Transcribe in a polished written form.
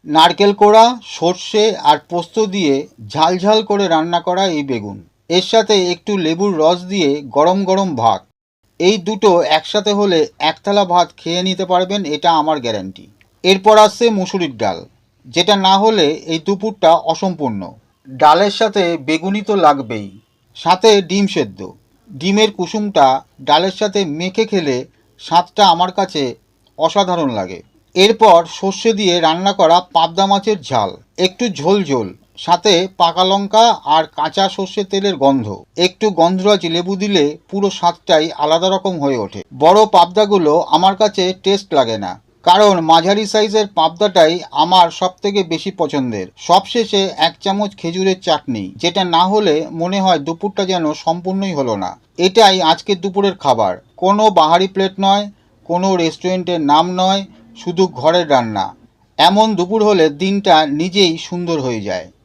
নারকেল কোড়া, সর্ষে আর পোস্ত দিয়ে ঝাল করে রান্না করা এই বেগুন, এর সাথে একটু লেবুর রস দিয়ে গরম গরম ভাত, এই দুটো একসাথে হলে এক থালা ভাত খেয়ে নিতে পারবেন, এটা আমার গ্যারান্টি। এরপর আসছে মুসুরির ডাল, যেটা না হলে এই দুপুরটা অসম্পূর্ণ। ডালের সাথে বেগুনি তো লাগবেই, সাথে ডিম সেদ্ধ। ডিমের কুসুমটা ডালের সাথে মেখে খেলে স্বাদটা আমার কাছে অসাধারণ লাগে। এরপর সর্ষে দিয়ে রান্না করা পাবদা মাছের ঝাল, একটু ঝোল ঝোল, সাথে পাকা লঙ্কা আর কাঁচা সর্ষের তেলের গন্ধ, একটু গন্ধরাজ লেবু দিলে পুরো স্বাদটাই আলাদা রকম হয়ে ওঠে। বড় পাবদাগুলো আমার কাছে টেস্ট লাগে না, কারণ মাঝারি সাইজের পাবদাটাই আমার সব থেকে বেশি পছন্দের। সবশেষে এক চামচ খেজুরের চাটনি, যেটা না হলে মনে হয় দুপুরটা যেন সম্পূর্ণই হলো না। এটাই আজকের দুপুরের খাবার, কোনো বাহারি প্লেট নয়, কোনো রেস্টুরেন্টের নাম নয়, শুধু ঘরের রান্না। এমন দুপুর হলে দিনটা নিজেই সুন্দর হয়ে যায়।